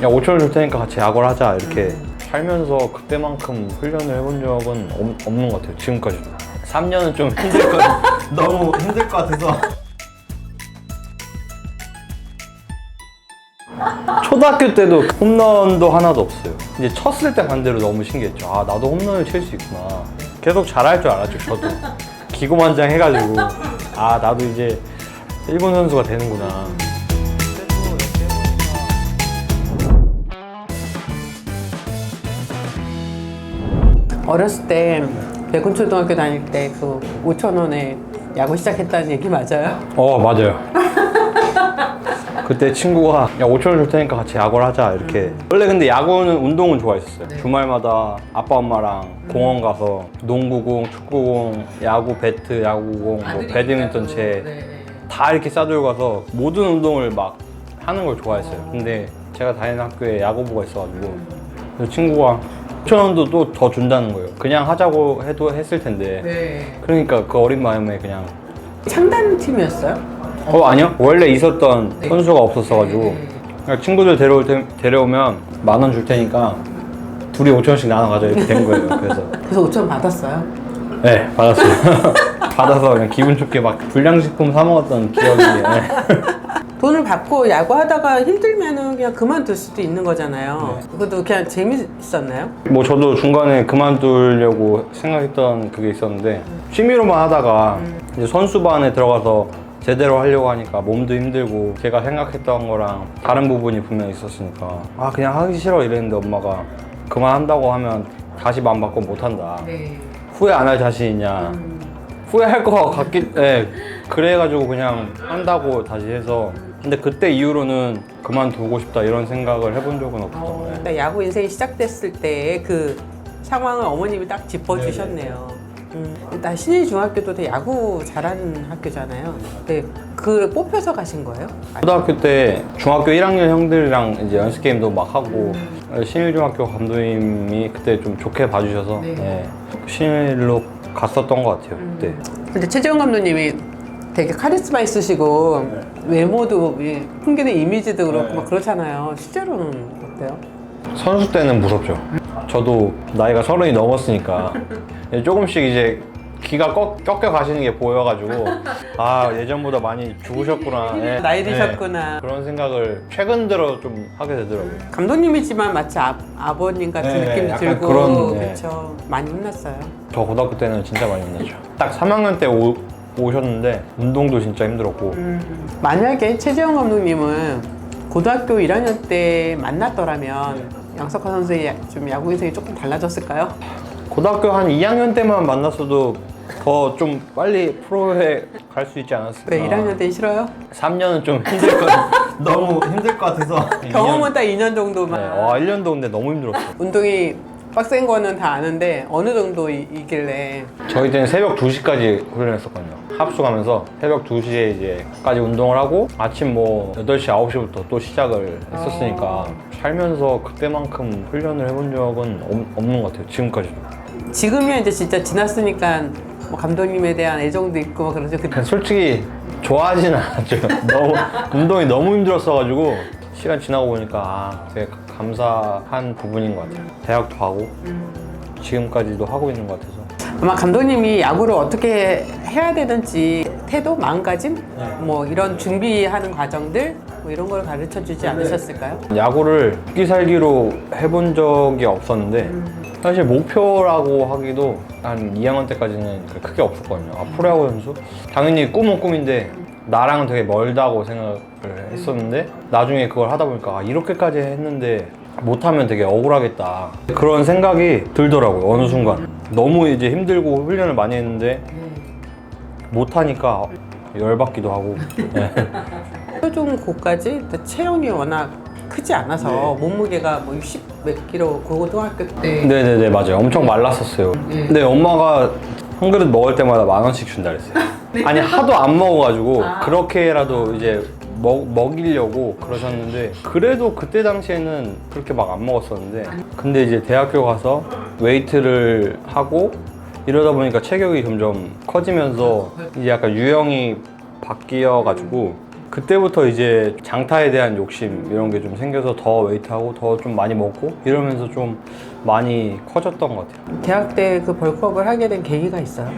야 5천 원 줄 테니까 같이 야구를 하자 이렇게 살면서 그때만큼 훈련을 해본 적은 없는 것 같아요. 지금까지도. 3년은 좀 힘들 것 너무 힘들 것 같아서. 초등학교 때도 홈런도 하나도 없어요. 이제 쳤을 때 반대로 너무 신기했죠. 아 나도 홈런을 칠 수 있구나. 계속 잘할 줄 알았죠. 저도 기고만장 해가지고 아 나도 이제 일본 선수가 되는구나. 어렸을 때 백운초등학교 다닐 때 그 5,000원에 야구 시작했다는 얘기 맞아요? 맞아요. 그때 친구가 야 5천 원 줄 테니까 같이 야구를 하자 이렇게. 원래 근데 야구는 운동은 좋아했었어요. 주말마다 아빠 엄마랑 공원 가서 농구공, 축구공, 야구 배트, 야구공, 뭐 배드민턴 채 다 이렇게 싸들고 가서 모든 운동을 막 하는 걸 좋아했어요. 근데 제가 다니는 학교에 야구부가 있어가지고 그래서 친구가 5천 원도 또 더 준다는 거예요. 그냥 하자고 해도 했을 텐데. 그러니까 그 어린 마음에 그냥. 창단 팀이었어요? 아니요. 원래 있었던 선수가 없었어가지고 그냥 친구들 데려오면 10,000원 줄 테니까 둘이 5,000원씩 나눠 가자 이렇게 된 거예요. 그래서 5,000원 받았어요? 네 받았어요. 받아서 그냥 기분 좋게 막 불량식품 사 먹었던 기억이. 돈을 받고 야구하다가 힘들면은 그냥 그만둘 수도 있는 거잖아요. 그것도 그냥 재밌었나요? 뭐 저도 중간에 그만두려고 생각했던 그게 있었는데 취미로만 하다가 이제 선수반에 들어가서 제대로 하려고 하니까 몸도 힘들고 제가 생각했던 거랑 다른 부분이 분명히 있었으니까 아 그냥 하기 싫어 이랬는데 엄마가 그만한다고 하면 다시 마음 바꿔 못한다. 후회 안 할 자신 있냐. 후회할 것 같긴. 그래가지고 그냥 한다고 다시 해서. 근데 그때 이후로는 그만두고 싶다 이런 생각을 해본 적은 없었던 거예요. 그러니까 야구 인생이 시작됐을 때 그 상황을 어머님이 딱 짚어주셨네요. 일단 신일중학교도 되게 야구 잘하는 학교잖아요. 근데 그걸 뽑혀서 가신 거예요? 초등학교 때 중학교 1학년 형들이랑 이제 연습 게임도 막 하고 신일중학교 감독님이 그때 좀 좋게 봐주셔서 신일로 갔었던 것 같아요. 그때. 근데 최재형 감독님이 되게 카리스마 있으시고 외모도 풍기는 이미지도 그렇고 막 그렇잖아요. 실제로는 어때요? 선수 때는 무섭죠. 저도 나이가 30이 넘었으니까 조금씩 이제 기가 꺾여 가시는 게 보여가지고 아 예전보다 많이 죽으셨구나. 나이 드셨구나. 그런 생각을 최근 들어 좀 하게 되더라고요. 감독님이지만 마치 아버님 같은 느낌이 약간 들고 그런, 그렇죠. 많이 혼났어요. 저 고등학교 때는 진짜 많이 혼났죠. 딱 3학년 때 오셨는데 운동도 진짜 힘들었고. 만약에 최재형 감독님은 고등학교 1학년 때 만났더라면 양석환 선수의 좀 야구 인생이 조금 달라졌을까요? 고등학교 한 2학년 때만 만났어도 더 좀 빨리 프로에 갈 수 있지 않았을까. 네, 1학년 때 싫어요? 3년은 좀 힘들 것 너무 힘들 것 같아서. 경험은 딱 2년 정도만. 1년도 근데 너무 힘들었어요. 운동이 빡센 거는 다 아는데 어느 정도 이길래 저희 때는 새벽 2시까지 훈련했었거든요. 합숙하면서 새벽 2시에 이제까지 운동을 하고 아침 뭐 8시, 9시부터 또 시작을 했었으니까 살면서 그때만큼 훈련을 해본 적은 없는 것 같아요. 지금까지도. 지금이야 이제 진짜 지났으니까 뭐 감독님에 대한 애정도 있고 막 그러죠. 그냥 솔직히 좋아하지는 않았죠. 운동이 너무 힘들었어가지고 시간 지나고 보니까 아 되게 감사한 부분인 것 같아요. 대학도 하고 지금까지도 하고 있는 것 같아서. 아마 감독님이 야구를 어떻게 해야 되는지 태도, 마음가짐, 뭐 이런 준비하는 과정들 뭐 이런 걸 가르쳐 주지 않으셨을까요? 야구를 죽기 살기로 해본 적이 없었는데 사실 목표라고 하기도 한 2학년 때까지는 크게 없었거든요. 프로야구 선수? 당연히 꿈은 꿈인데 나랑은 되게 멀다고 생각을 했었는데 나중에 그걸 하다 보니까 이렇게까지 했는데 못하면 되게 억울하겠다 그런 생각이 들더라고요. 어느 순간 너무 이제 힘들고 훈련을 많이 했는데 못하니까 열받기도 하고. 최종 고까지 체형이 워낙 크지 않아서 몸무게가 뭐 60 몇 킬로 고등학교 때 네네네 맞아요. 엄청 말랐었어요. 근데 엄마가 한 그릇 먹을 때마다 10,000원씩 준다 그랬어요. 아니 하도 안 먹어가지고 그렇게라도 이제 먹이려고 그러셨는데 그래도 그때 당시에는 그렇게 막 안 먹었었는데 근데 이제 대학교 가서 웨이트를 하고 이러다 보니까 체격이 점점 커지면서 이제 약간 유형이 바뀌어가지고 그때부터 이제 장타에 대한 욕심 이런 게 좀 생겨서 더 웨이트하고 더 좀 많이 먹고 이러면서 좀 많이 커졌던 것 같아요. 대학 때 그 벌크업을 하게 된 계기가 있어요?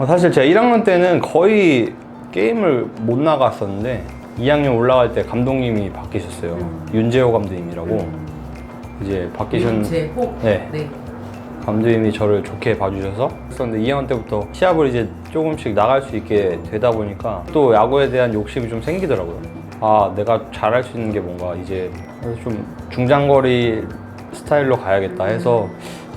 사실 제가 1학년 때는 거의 게임을 못 나갔었는데 2학년 올라갈 때 감독님이 바뀌셨어요. 윤재호 감독님이라고 이제 바뀌셨는데 네. 감독님이 저를 좋게 봐주셔서 했었는데 2학년 때부터 시합을 이제 조금씩 나갈 수 있게 되다 보니까 또 야구에 대한 욕심이 좀 생기더라고요. 아, 내가 잘할 수 있는 게 뭔가 이제 좀 중장거리 스타일로 가야겠다 해서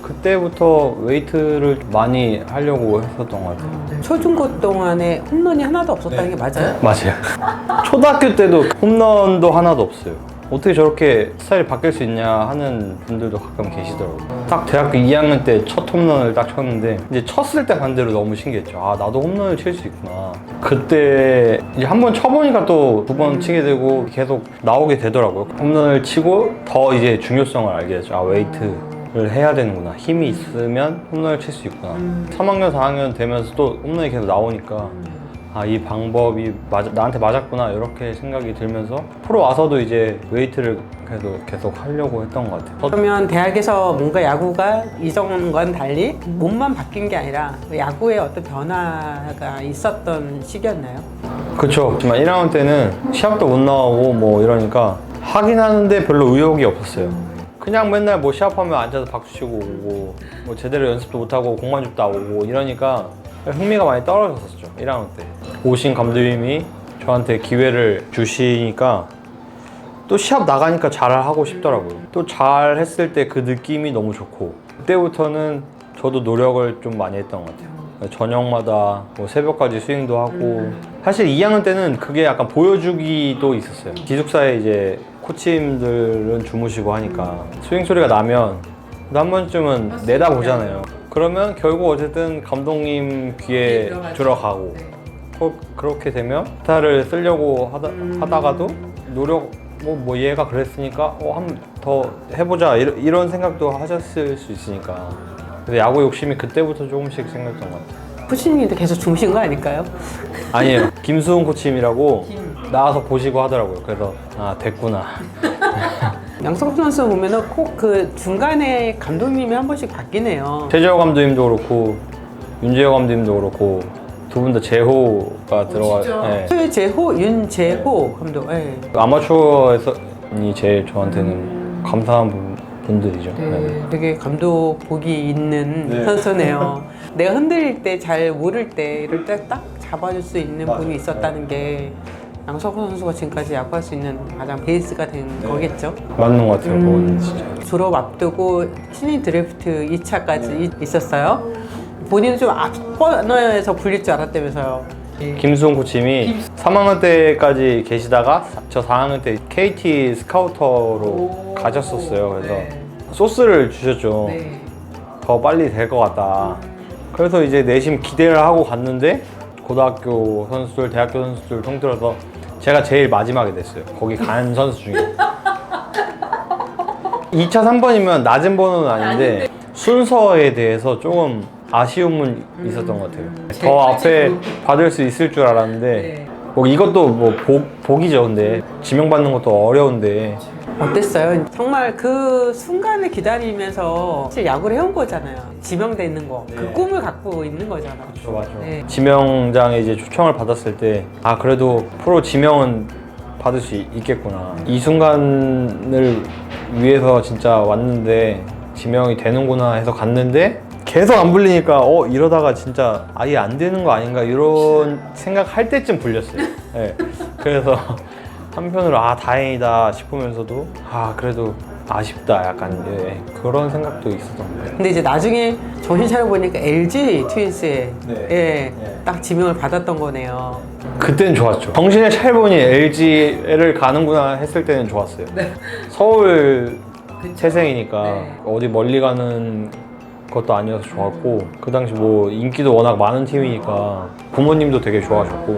그때부터 웨이트를 많이 하려고 했었던 것 같아요. 초중고 동안에 홈런이 하나도 없었다는 게 맞아요? 맞아요. 초등학교 때도 홈런도 하나도 없어요. 어떻게 저렇게 스타일이 바뀔 수 있냐 하는 분들도 가끔 계시더라고요. 딱 대학교 2학년 때 첫 홈런을 딱 쳤는데 이제 쳤을 때 반대로 너무 신기했죠. 아, 나도 홈런을 칠 수 있구나. 그때 이제 한 번 쳐보니까 또 두 번 치게 되고 계속 나오게 되더라고요. 홈런을 치고 더 이제 중요성을 알게 됐죠. 아, 웨이트를 해야 되는구나. 힘이 있으면 홈런을 칠 수 있구나. 3학년, 4학년 되면서 또 홈런이 계속 나오니까 아, 이 방법이 나한테 맞았구나 이렇게 생각이 들면서 프로 와서도 이제 웨이트를 그래도 계속 하려고 했던 것 같아요. 그러면 대학에서 뭔가 야구가 이전과는 달리 몸만 바뀐 게 아니라 야구에 어떤 변화가 있었던 시기였나요? 그쵸. 하지만 1학년 때는 시합도 못 나오고 뭐 이러니까 하긴 하는데 별로 의욕이 없었어요. 그냥 맨날 뭐 시합하면 앉아서 박수 치고 오고 뭐 제대로 연습도 못하고 공만 줍다 오고 이러니까 흥미가 많이 떨어졌었죠. 1학년 때 오신 감독님이 저한테 기회를 주시니까 또 시합 나가니까 잘하고 싶더라고요. 또 잘했을 때 그 느낌이 너무 좋고 그때부터는 저도 노력을 좀 많이 했던 것 같아요. 저녁마다 뭐 새벽까지 스윙도 하고 사실 2학년 때는 그게 약간 보여주기도 있었어요. 기숙사에 이제 코치님들은 주무시고 하니까 스윙 소리가 나면 한 번쯤은 내다보잖아요. 그러면 결국 어쨌든 감독님 귀에 들어가고 그렇게 되면 기타를 쓰려고 하다가도 노력 뭐 얘가 그랬으니까 한 번 더 해보자 이런 생각도 하셨을 수 있으니까 그래서 야구 욕심이 그때부터 조금씩 생겼던 것 같아요. 코치님도 계속 주무신 거 아닐까요? 아니에요. 김수훈 코치님이라고 나와서 보시고 하더라고요. 그래서 아, 됐구나. 양석호 선수 보면은 꼭 그 중간에 감독님이 한 번씩 바뀌네요. 최재호 감독님도 그렇고 윤재호 감독님도 그렇고 두 분 다 재호가 들어가. 네. 최재호, 윤재호 감독. 네. 아마추어에서니 제일 저한테는 감사한 분들이죠. 네. 되게 감독 복이 있는 선수네요. 내가 흔들릴 때 잘 모를 때 이럴 때 딱 잡아줄 수 있는 분이 있었다는 게 양석호 선수가 지금까지 야구할 수 있는 가장 베이스가 된 거겠죠. 맞는 것 같아요. 그건 진짜. 졸업 앞두고 신인 드래프트 2차까지 있었어요. 본인은 좀 앞번호에서 불릴 줄 알았다면서요. 김수홍 코치님이 3학년 때까지 계시다가 저 4학년 때 KT 스카우터로 가셨었어요. 그래서 소스를 주셨죠. 더 빨리 될 것 같다. 그래서 이제 내심 기대를 하고 갔는데 고등학교 선수들, 대학교 선수들 통틀어서 제가 제일 마지막에 됐어요. 거기 간 선수 중에. 2차 3번이면 낮은 번호는 아닌데 순서에 대해서 조금 아쉬움은 있었던 것 같아요. 더 앞에 받을 수 있을 줄 알았는데 뭐 이것도 뭐 복이죠. 근데 지명받는 것도 어려운데 어땠어요? 정말 그 순간을 기다리면서 사실 야구를 해온 거잖아요. 지명되는 거. 그 꿈을 갖고 있는 거잖아요. 맞죠. 지명장에 이제 초청을 받았을 때 아, 그래도 프로 지명은 받을 수 있겠구나. 이 순간을 위해서 진짜 왔는데 지명이 되는구나 해서 갔는데 계속 안 불리니까 이러다가 진짜 아예 안 되는 거 아닌가 이런 생각할 때쯤 불렸어요. 네. 그래서 한편으로 아, 다행이다 싶으면서도 아, 그래도 아쉽다 약간 그런 생각도 있었던 것 같아요. 근데 이제 나중에 정신 차려보니까 LG 트윈스에 딱 지명을 받았던 거네요. 그때는 좋았죠. 정신을 차려보니 LG를 가는구나 했을 때는 좋았어요. 서울 태생이니까 어디 멀리 가는 것도 아니어서 좋았고 그 당시 뭐 인기도 워낙 많은 팀이니까 부모님도 되게 좋아하셨고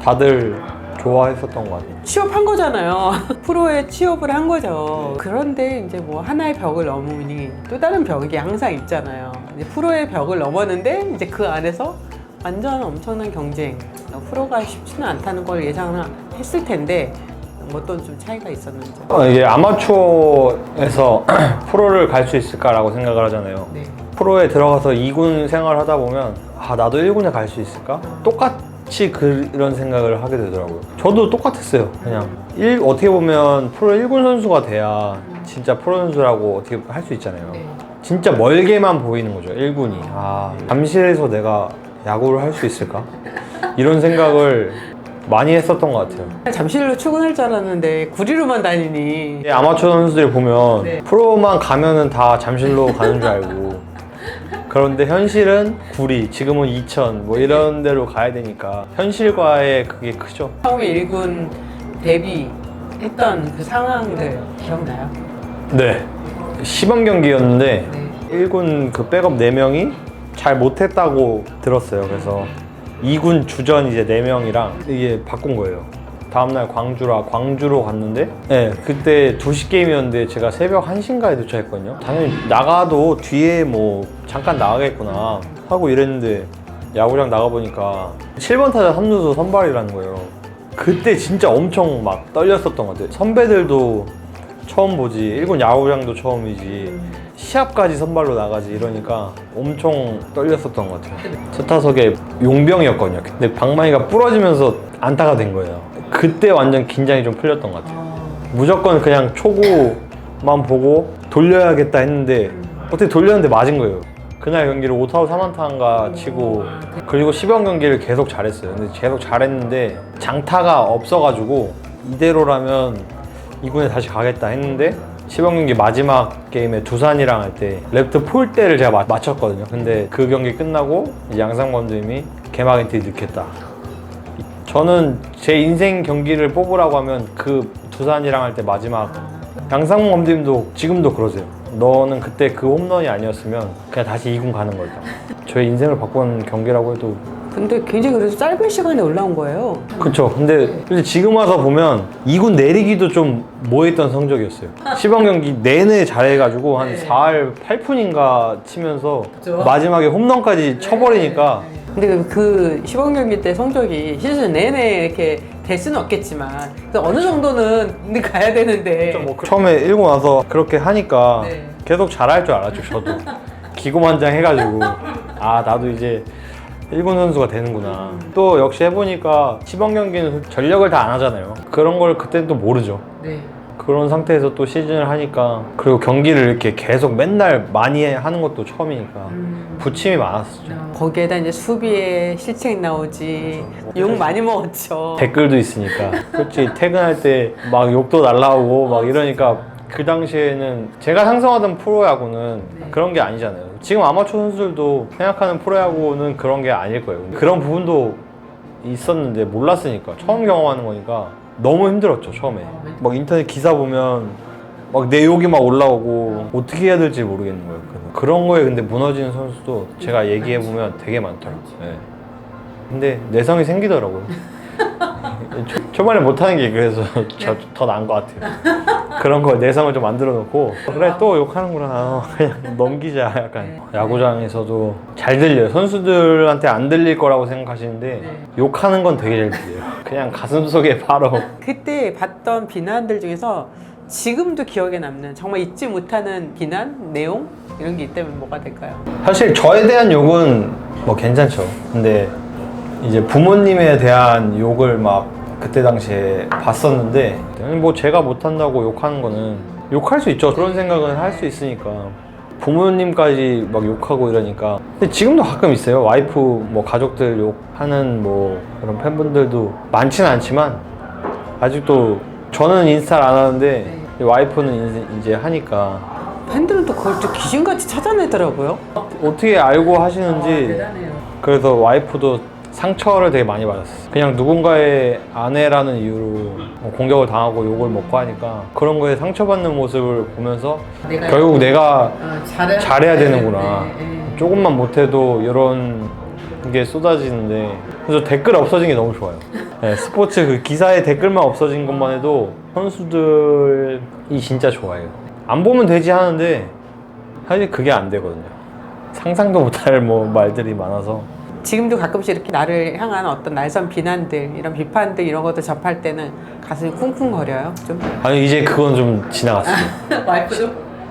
다들 좋아했었던 것 같아요. 취업한 거잖아요. 프로에 취업을 한 거죠. 그런데 이제 뭐 하나의 벽을 넘으니 또 다른 벽이 항상 있잖아요. 이제 프로의 벽을 넘었는데 이제 그 안에서 완전 엄청난 경쟁. 프로가 쉽지는 않다는 걸 예상을 했을 텐데 어떤 좀 차이가 있었는지. 이게 아마추어에서 프로를 갈 수 있을까라고 생각을 하잖아요. 네. 프로에 들어가서 2군 생활을 하다 보면 나도 1군에 갈 수 있을까? 똑같이 그런 생각을 하게 되더라고요. 저도 똑같았어요. 그냥 어떻게 보면 프로 1군 선수가 돼야 진짜 프로 선수라고 어떻게 할 수 있잖아요. 네. 진짜 멀게만 보이는 거죠. 1군이. 잠실에서 내가 야구를 할 수 있을까? 이런 생각을 많이 했었던 것 같아요. 잠실로 출근할 줄 알았는데 구리로만 다니니. 아마추어 선수들 보면 네. 프로만 가면은 다 잠실로 가는 줄 알고 그런데 현실은 구리, 지금은 이천 뭐 이런 데로 가야 되니까 현실과의 그게 크죠. 처음에 1군 데뷔했던 그 상황들 기억나요? 네. 시범 경기였는데 네. 1군 그 백업 4명이 잘 못했다고 들었어요. 그래서 2군 주전 이제 4명이랑 이게 바꾼 거예요. 다음날 광주로 갔는데 네, 그때 2시 게임이었는데 제가 새벽 1시인가에 도착했거든요. 당연히 나가도 뒤에 뭐 잠깐 나가겠구나 하고 이랬는데 야구장 나가보니까 7번 타자 3루수 선발이라는 거예요. 그때 진짜 엄청 막 떨렸었던 것 같아요. 선배들도 처음 보지, 1군 야구장도 처음이지, 시합까지 선발로 나가지 이러니까 엄청 떨렸었던 것 같아요. 첫 타석에 용병이었거든요. 근데 방망이가 부러지면서 안타가 된 거예요. 그때 완전 긴장이 좀 풀렸던 것 같아요. 무조건 그냥 초구만 보고 돌려야겠다 했는데 어떻게 돌렸는데 맞은 거예요. 그날 경기를 5타수 3안타인가 치고 그리고 시범 경기를 계속 잘했어요. 근데 계속 잘했는데 장타가 없어가지고 이대로라면 2군에 다시 가겠다 했는데 시범 경기 마지막 게임에 두산이랑 할 때 레프트 폴대를 제가 맞췄거든요. 근데 그 경기 끝나고 양상범 감독님이 개막 엔트리 넣겠다. 저는 제 인생 경기를 뽑으라고 하면 그 두산이랑 할 때 마지막 양상범 감독님도 지금도 그러세요. 너는 그때 그 홈런이 아니었으면 그냥 다시 2군 가는 거다. 저의 인생을 바꾼 경기라고 해도. 근데 굉장히 그래서 짧은 시간에 올라온 거예요. 그쵸. 근데 지금 와서 보면 2군 내리기도 좀 뭐했던 성적이었어요. 시범 경기 내내 잘해가지고 한 4할 8푼인가 치면서 그쵸. 마지막에 홈런까지 쳐버리니까. 근데 그 시범 경기 때 성적이 시즌 내내 이렇게 될 수는 없겠지만 어느 정도는 가야 되는데. 뭐 처음에 1군 와서 그렇게 하니까 네. 계속 잘할 줄 알았죠. 저도 기고만장 해가지고 나도 이제 1군 선수가 되는구나. 또 역시 해보니까 시범 경기는 전력을 다 안 하잖아요. 그런 걸 그때는 또 모르죠. 네. 그런 상태에서 또 시즌을 하니까, 그리고 경기를 이렇게 계속 맨날 많이 하는 것도 처음이니까 부침이 많았었죠. 거기에다 이제 수비에 실책 나오지. 욕 많이 먹었죠. 댓글도 있으니까. 그렇지, 퇴근할 때 막 욕도 날라오고 막 이러니까 그 당시에는 제가 상상하던 프로야구는 그런 게 아니잖아요. 지금 아마추어 선수들도 생각하는 프로야구는 그런 게 아닐 거예요. 그런 부분도 있었는데 몰랐으니까, 처음 경험하는 거니까 너무 힘들었죠. 처음에 막 인터넷 기사 보면 막 내 욕이 막 올라오고 어떻게 해야 될지 모르겠는 거예요. 그런 거에 근데 무너지는 선수도 제가 얘기해 보면 되게 많더라고요. 네. 근데 내성이 생기더라고요. 초반에 못하는 게 그래서 더 나은 것 같아요. 그런 거 내성을 좀 만들어 놓고, 그래 또 욕하는구나 그냥 넘기자. 약간 야구장에서도 잘 들려요. 선수들한테 안 들릴 거라고 생각하시는데 욕하는 건 되게 잘 들려요. 그냥 가슴속에 바로. 그때 봤던 비난들 중에서 지금도 기억에 남는 정말 잊지 못하는 비난 내용 이런 게 있다면 뭐가 될까요? 사실 저에 대한 욕은 뭐 괜찮죠. 근데 이제 부모님에 대한 욕을 막 그때 당시에 봤었는데, 뭐 제가 못한다고 욕하는 거는 욕할 수 있죠. 그런 생각은 할 수 있으니까. 부모님까지 막 욕하고 이러니까. 근데 지금도 가끔 있어요. 와이프 뭐 가족들 욕하는 뭐 그런 팬분들도 많지는 않지만, 아직도 저는 인스타를 안 하는데 와이프는 이제 하니까. 팬들은 또 그걸 또 귀신같이 찾아내더라고요. 어떻게 알고 하시는지. 대단해요. 그래서 와이프도 상처를 되게 많이 받았어요. 그냥 누군가의 아내라는 이유로 뭐 공격을 당하고 욕을 먹고 하니까 그런 거에 상처받는 모습을 보면서 결국 내가 잘해야 되는구나. 조금만 못해도 이런 게 쏟아지는데, 그래서 댓글 없어진 게 너무 좋아요. 네, 스포츠 그 기사에 댓글만 없어진 것만 해도 선수들이 진짜 좋아해요. 안 보면 되지 하는데 사실 그게 안 되거든요. 상상도 못할 뭐 말들이 많아서. 지금도 가끔씩 이렇게 나를 향한 어떤 날선 비난들, 이런 비판들 이런 것들 접할 때는 가슴이 쿵쿵거려요. 좀. 아니 이제 그건 좀 지나갔어요. 와이프도?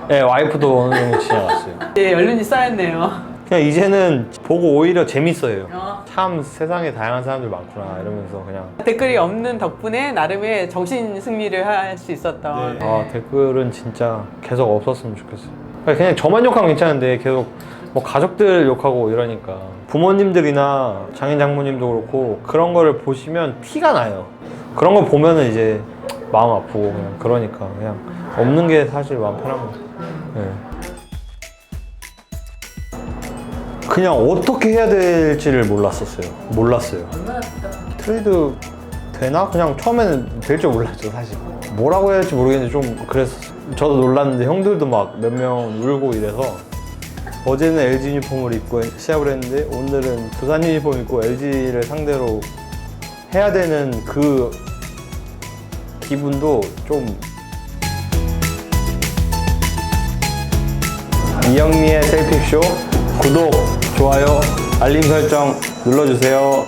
네, 와이프도 어느 정도 지나갔어요. 네, 연륜이 쌓였네요. 그냥 이제는 보고 오히려 재밌어요. 어. 참 세상에 다양한 사람들 많구나 이러면서 그냥. 댓글이 없는 덕분에 나름의 정신 승리를 할 수 있었던. 아, 댓글은 진짜 계속 없었으면 좋겠어요. 그냥 저만 욕하면 괜찮은데 계속 뭐 가족들 욕하고 이러니까 부모님들이나 장인 장모님도 그렇고 그런 거를 보시면 티가 나요. 그런 거 보면은 이제 마음 아프고 그냥 그러니까 그냥 없는 게 사실 마음 편한 거죠. 네. 그냥 어떻게 해야 될지를 몰랐어요. 얼마나 답답한데. 트레이드 되나? 그냥 처음에는 될 줄 몰랐죠 사실. 뭐라고 해야 할지 모르겠는데 좀 그랬었어요. 저도 놀랐는데 형들도 막 몇 명 울고 이래서 어제는 LG 유니폼을 입고 시합을 했는데 오늘은 두산 유니폼 입고 LG를 상대로 해야 되는 그 기분도 좀. 이영미의 셀픽쇼 구독, 좋아요, 알림 설정 눌러주세요.